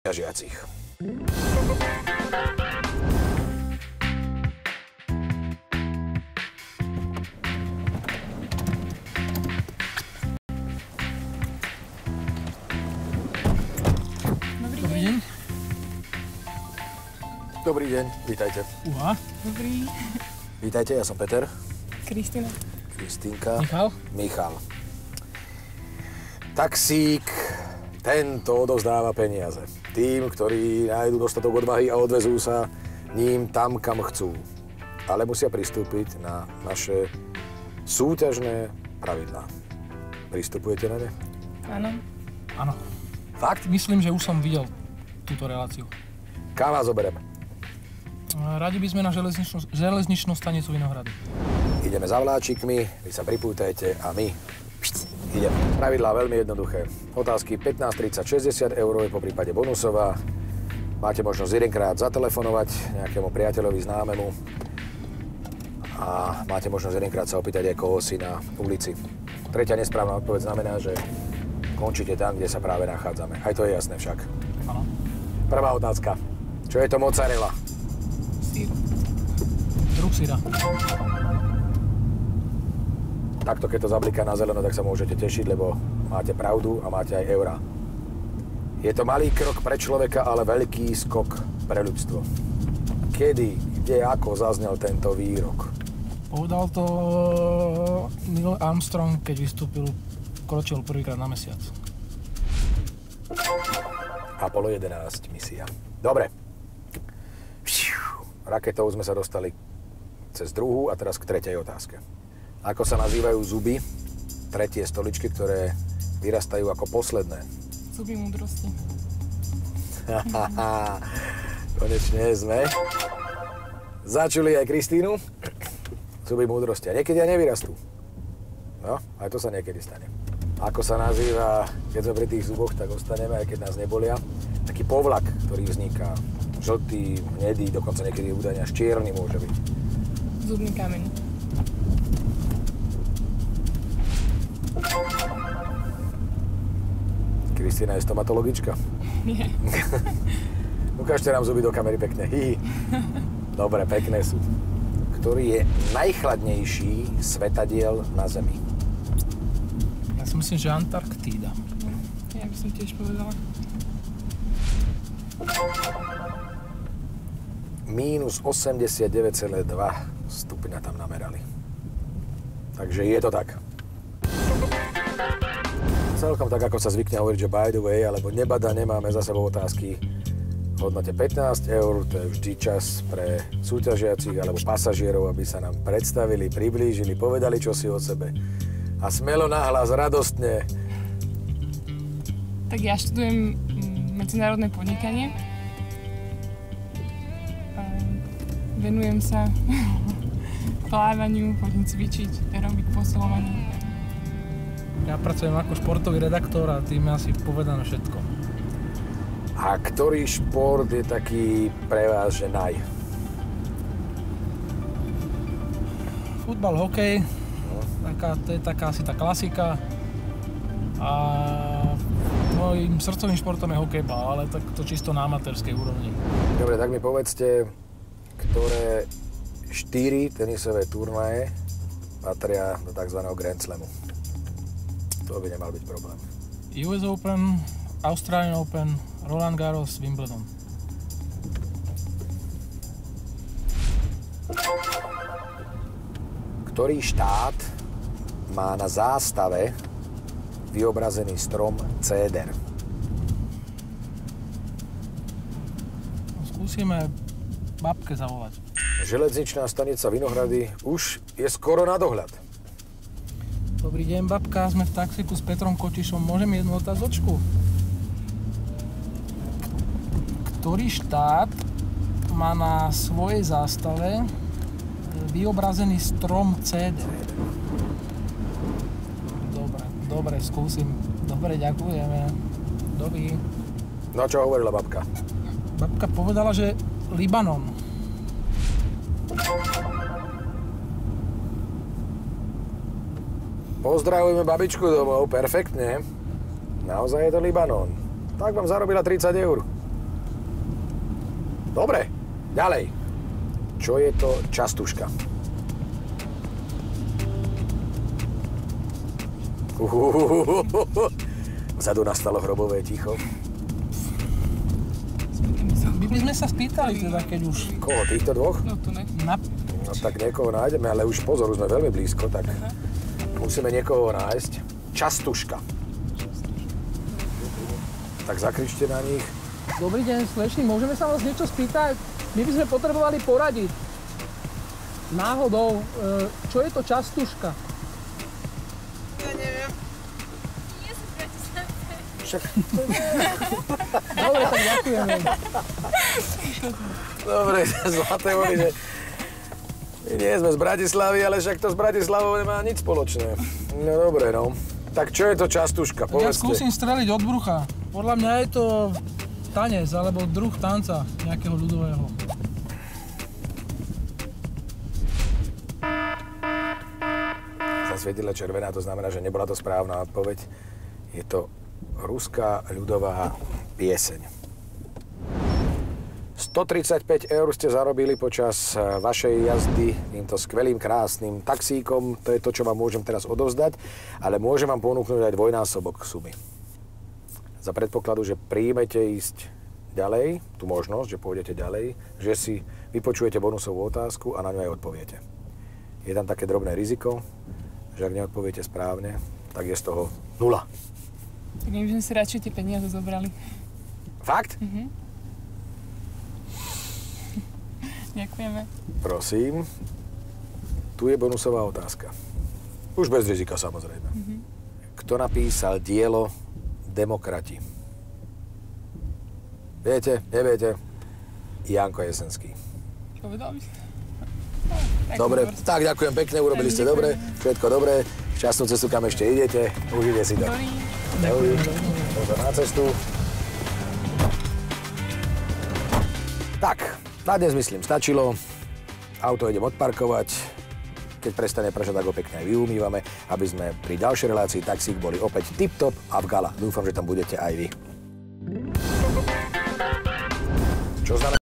ťažiacich. Dobrý deň. Dobrý deň, vítajte. Uha. Dobrý. Vítajte, ja som Peter. Kristina. Kristínka. Michal. Taxík, tento odovzdáva peniaze tým, ktorí nájdu dostatok odvahy a odvezú sa ním tam, kam chcú. Ale musia pristúpiť na naše súťažné pravidlá. Pristupujete na ne? Áno. Áno. Fakt? Myslím, že už som videl túto reláciu. Kam vás zobereme? Radi by sme na železničnú stanicu Vinohrady. Ideme za vláčikmi, vy sa pripútajte a my ideme. Pravidlá veľmi jednoduché. Otázky 15, 30, 60 eur je po prípade bonusová. Máte možnosť jedenkrát zatelefonovať nejakému priateľovi, známemu. A máte možnosť jedenkrát sa opýtať aj koho si na ulici. Tretia nesprávna odpoveď znamená, že končíte tam, kde sa práve nachádzame. Aj to je jasné však. Áno. Prvá otázka. Čo je to mozzarella? Sír. Druh syra. Takto, keď to zabliká na zeleno, tak sa môžete tešiť, lebo máte pravdu a máte aj eurá. Je to malý krok pre človeka, ale veľký skok pre ľudstvo. Kedy, kde, ako zaznel tento výrok? Povedal to Neil Armstrong, keď kročil prvýkrát na mesiac. Apollo 11 misia. Dobre. Raketou sme sa dostali cez druhú a teraz k tretej otázke. Ako sa nazývajú zuby, tretie stoličky, ktoré vyrastajú ako posledné? Zuby múdrosti. Konečne sme začuli aj Kristínu. Zuby múdrosti. A niekedy aj nevyrastú. No, aj to sa niekedy stane. Ako sa nazýva, keď sme pri tých zuboch, tak ostaneme, aj keď nás nebolia. Taký povlak, ktorý vzniká. Žltý, hnedý, dokonca niekedy údajne až čierny môže byť. Zubný kameň. Kristína je stomatologička? Nie. Ukážte nám zuby do kamery pekne. Hihi. Dobre, pekné sú. Ktorý je najchladnejší svetadiel na Zemi? Ja si myslím, že Antarktída. Ja by som tiež povedala. Minus 89,2 stupňa tam namerali. Takže je to tak. Celkom tak, ako sa zvykne hovoriť, že by the way, alebo nebada, nemáme za sebou otázky v hodnote 15 eur. To je vždy čas pre súťažiacich alebo pasažierov, aby sa nám predstavili, priblížili, povedali čosi o sebe. A smelo nahlas, radostne. Tak ja študujem medzinárodné podnikanie. Venujem sa plávaniu, chodím cvičiť, aerobik, posilovanie. Ja pracujem ako športový redaktor a tým je asi povedané všetko. A ktorý šport je taký pre vás, že naj? Futbal, hokej, to je taká asi tá klasika. A môjim srdcovým športom je hokejbal, ale tak to čisto na amatérskej úrovni. Dobre, tak mi povedzte, ktoré 4 tenisové turnaje patria do tzv. Grand Slamu. To by nemal byť problém. US Open, Australian Open, Roland Garros, Wimbledon. Ktorý štát má na zástave vyobrazený strom céder? Skúsime babke zavolať. Železničná stanica Vinohrady už je skoro na dohľad. Dobrý deň, babka, sme v taxíku s Petrom Kočišom. Môžem jednu otázočku? Ktorý štát má na svojej zástave vyobrazený strom céder? Dobre, skúsim. Dobre, ďakujeme. Dobrý. No čo hovorila babka? Babka povedala, že Libanon. Pozdravujeme babičku domov, perfektne. Naozaj je to Libanon. Tak vám zarobila 30 eur. Dobre, ďalej. Čo je to častuška? Vzadu nastalo hrobové ticho. My by sme sa spýtali teda, keď už... Koho, týchto dvoch? No tu ne. No tak niekoho nájdeme, ale už pozor, už sme veľmi blízko, tak musíme niekoho nájsť. Častuška. Tak zakričte na nich. Dobrý deň, slečný, môžeme sa vás niečo spýtať? My by sme potrebovali poradiť. Náhodou, čo je to častuška? Ja neviem. Nie som Bratislavke. Však... Dobre, tak ďakujeme. Dobre, zlaté vody, že my nie sme z Bratislavy, ale však to s Bratislavou nemá nič spoločné. No dobre, no. Tak čo je to častuška, Ja povedzte. skúsim streliť od brucha. Podľa mňa je to tanec, alebo druh tanca nejakého ľudového. Zasvietila červená, to znamená, že nebola to správna odpoveď. Je to ruská ľudová pieseň. 135 eur ste zarobili počas vašej jazdy týmto skvelým, krásnym taxíkom. To je to, čo vám môžem teraz odovzdať, ale môžem vám ponúknuť aj dvojnásobok sumy. Za predpokladu, že príjmete ísť ďalej, tú možnosť, že pôjdete ďalej, že si vypočujete bonusovú otázku a na ňu aj odpoviete. Je tam také drobné riziko, že ak neodpoviete správne, tak je z toho 0. Tak my by sme si radšej tie peniaze zobrali. Fakt? Ďakujeme. Prosím. Tu je bonusová otázka. Už bez rizika, samozrejme. Kto napísal dielo Demokrati? Viete? Neviete? Janko Jesenský. Povedal by si? Dobre, tak ďakujem pekne, urobili ste dobre, všetko dobre. Šťastnú cestu, kam ešte idete, užite si to. Dobrý. Pozor na cestu. Tak, na dnes myslím stačilo. Auto idem odparkovať. Keď prestane pršať, tak ho pekne aj vyumývame, aby sme pri ďalšej relácii taxík boli opäť tip-top a v gala. Dúfam, že tam budete aj vy. Čo znamená?